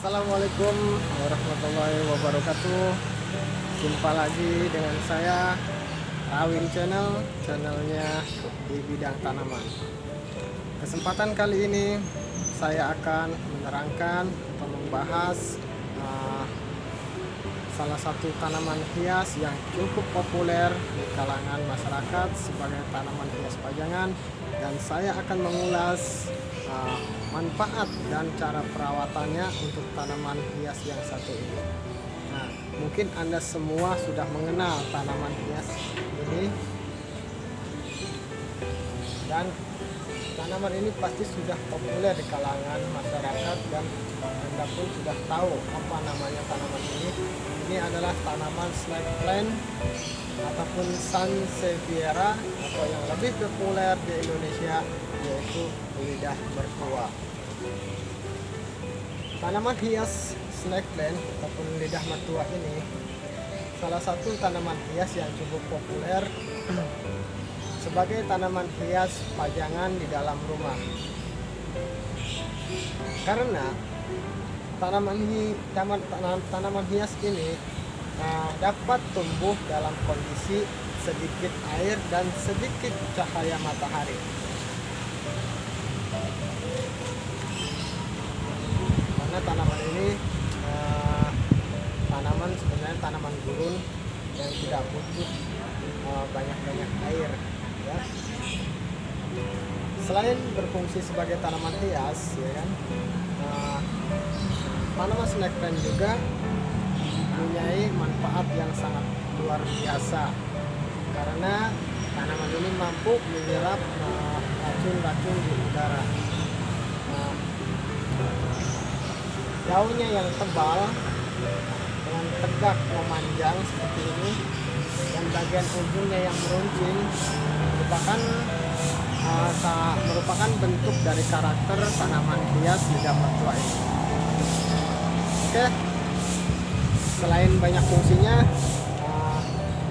Assalamualaikum warahmatullahi wabarakatuh. Jumpa lagi dengan saya Rawin channelnya di bidang tanaman. Kesempatan kali ini saya akan menerangkan atau membahas salah satu tanaman hias yang cukup populer di kalangan masyarakat sebagai tanaman hias pajangan, dan saya akan mengulas manfaat dan cara perawatannya untuk tanaman hias yang satu ini. Nah, mungkin Anda semua sudah mengenal tanaman hias ini, dan tanaman ini pasti sudah populer di kalangan masyarakat, dan Anda pun sudah tahu apa namanya tanaman ini. Ini adalah tanaman snake plant ataupun Sansevieria, atau yang lebih populer di Indonesia yaitu lidah mertua. Tanaman hias snake plant ataupun lidah mertua ini salah satu tanaman hias yang cukup populer sebagai tanaman hias pajangan di dalam rumah. Karena tanaman hias ini dapat tumbuh dalam kondisi sedikit air dan sedikit cahaya matahari. Karena tanaman ini sebenarnya tanaman gurun yang tidak butuh banyak-banyak air, ya. Selain berfungsi sebagai tanaman hias, ya kan, tanaman snake plant juga mempunyai manfaat yang sangat luar biasa, karena tanaman ini mampu menyerap racun-racun di udara. Daunnya yang tebal dengan tegak memanjang seperti ini, dan bagian ujungnya yang meruncing merupakan bentuk dari karakter tanaman hias lidah mertua ini. Oke, selain banyak fungsinya,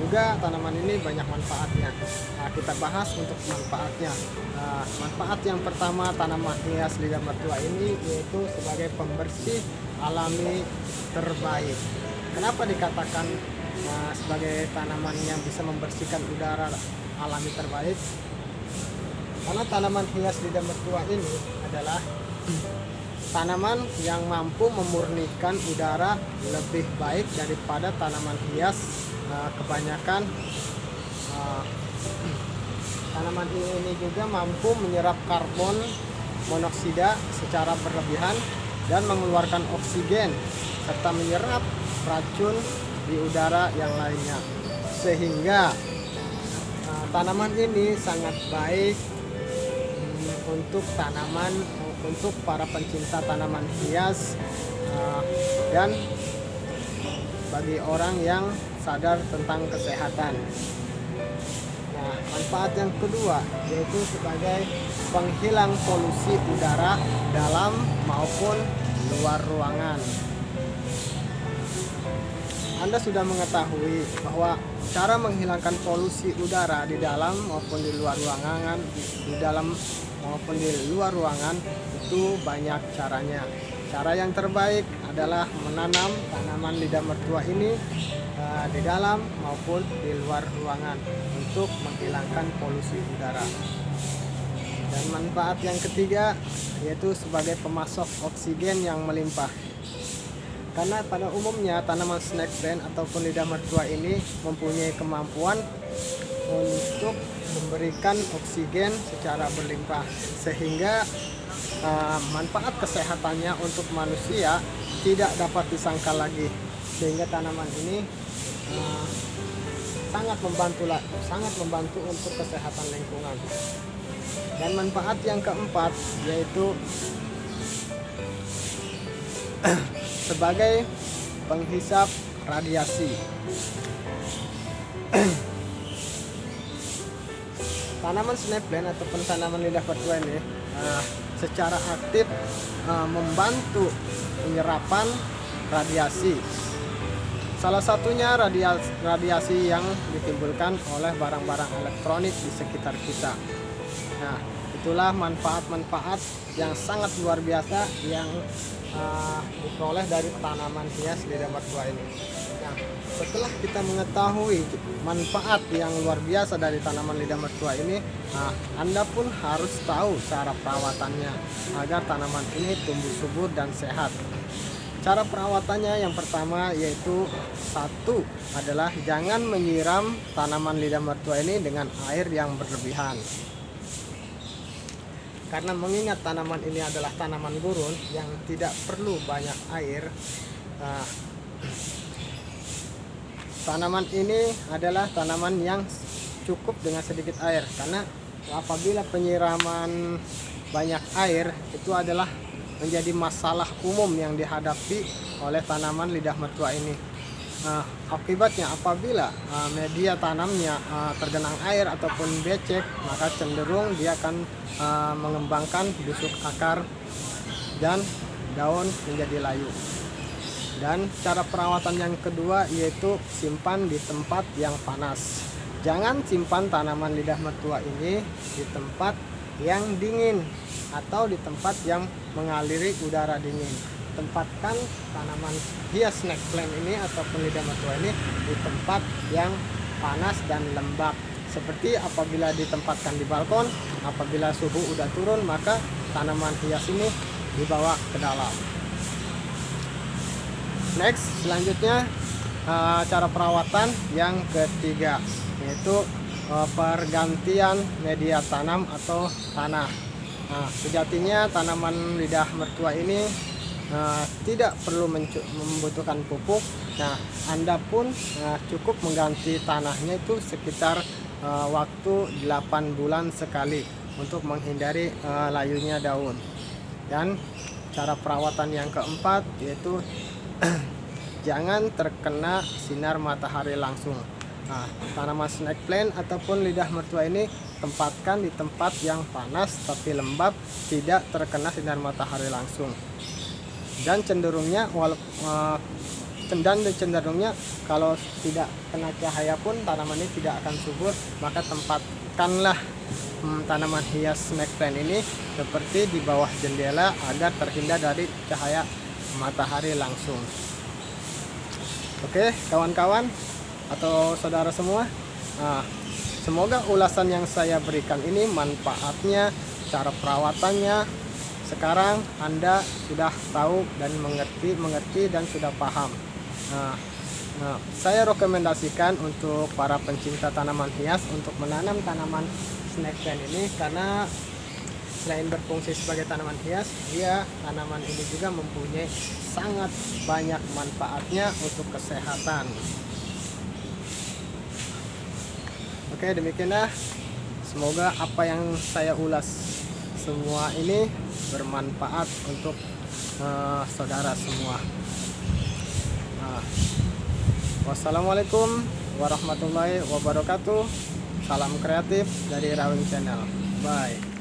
juga tanaman ini banyak manfaatnya. Kita bahas untuk manfaatnya. Manfaat yang pertama tanaman hias lidah mertua ini yaitu sebagai pembersih alami terbaik. Kenapa dikatakan sebagai tanaman yang bisa membersihkan udara alami terbaik? Karena tanaman hias lidah mertua ini adalah tanaman yang mampu memurnikan udara lebih baik daripada tanaman hias kebanyakan. Tanaman ini juga mampu menyerap karbon monoksida secara berlebihan dan mengeluarkan oksigen, serta menyerap racun di udara yang lainnya, sehingga tanaman ini sangat baik untuk para pencinta tanaman hias, dan bagi orang yang sadar tentang kesehatan. Nah, manfaat yang kedua yaitu sebagai penghilang polusi udara dalam maupun luar ruangan. Anda sudah mengetahui bahwa cara menghilangkan polusi udara di dalam maupun di luar ruangan, itu banyak caranya. Cara yang terbaik adalah menanam tanaman lidah mertua ini di dalam maupun di luar ruangan untuk menghilangkan polusi udara. Dan manfaat yang ketiga yaitu sebagai pemasok oksigen yang melimpah. Karena pada umumnya tanaman snake plant ataupun lidah mertua ini mempunyai kemampuan untuk memberikan oksigen secara berlimpah, sehingga manfaat kesehatannya untuk manusia tidak dapat disangkal lagi, sehingga tanaman ini sangat membantu untuk kesehatan lingkungan. Dan manfaat yang keempat yaitu sebagai penghisap radiasi. Tanaman snake plant ataupun tanaman lidah mertua ini secara aktif membantu penyerapan radiasi. Salah satunya radiasi yang ditimbulkan oleh barang-barang elektronik di sekitar kita. Nah, itulah manfaat-manfaat yang sangat luar biasa yang diperoleh dari tanaman hias lidah mertua ini. Nah, setelah kita mengetahui manfaat yang luar biasa dari tanaman lidah mertua ini, Anda pun harus tahu cara perawatannya agar tanaman ini tumbuh subur dan sehat. Cara perawatannya yang pertama yaitu satu adalah jangan menyiram tanaman lidah mertua ini dengan air yang berlebihan. Karena mengingat tanaman ini adalah tanaman gurun yang tidak perlu banyak air, tanaman ini adalah tanaman yang cukup dengan sedikit air. Karena apabila penyiraman banyak air itu adalah menjadi masalah umum yang dihadapi oleh tanaman lidah mertua ini. Akibatnya apabila media tanamnya tergenang air ataupun becek, maka cenderung dia akan mengembangkan busuk akar dan daun menjadi layu. Dan cara perawatan yang kedua yaitu simpan di tempat yang panas. Jangan simpan tanaman lidah mertua ini di tempat yang dingin atau di tempat yang mengaliri udara dingin. Tempatkan tanaman hias snake plant ini ataupun lidah mertua ini di tempat yang panas dan lembab. Seperti apabila ditempatkan di balkon, apabila suhu udah turun maka tanaman hias ini dibawa ke dalam. Next, selanjutnya cara perawatan yang ketiga yaitu pergantian media tanam atau tanah. Sejatinya tanaman lidah mertua ini tidak perlu membutuhkan pupuk. Nah, Anda pun cukup mengganti tanahnya itu sekitar waktu 8 bulan sekali untuk menghindari layunya daun. Dan cara perawatan yang keempat yaitu jangan terkena sinar matahari langsung. Tanaman snake plant ataupun lidah mertua ini tempatkan di tempat yang panas tapi lembab, tidak terkena sinar matahari langsung. Dan cenderungnya kalau tidak kena cahaya pun tanaman ini tidak akan subur, maka tempatkanlah tanaman hias snake plant ini seperti di bawah jendela agar terhindar dari cahaya matahari langsung. Oke, kawan-kawan atau saudara semua, semoga ulasan yang saya berikan ini manfaatnya, cara perawatannya sekarang Anda sudah tahu dan mengerti dan sudah paham. Saya rekomendasikan untuk para pencinta tanaman hias untuk menanam tanaman snake plant ini, karena selain berfungsi sebagai tanaman hias, tanaman ini juga mempunyai sangat banyak manfaatnya untuk kesehatan. Oke, demikianlah. Semoga apa yang saya ulas semua ini bermanfaat untuk saudara semua. Wassalamualaikum warahmatullahi wabarakatuh. Salam kreatif dari Rawing Channel. Bye.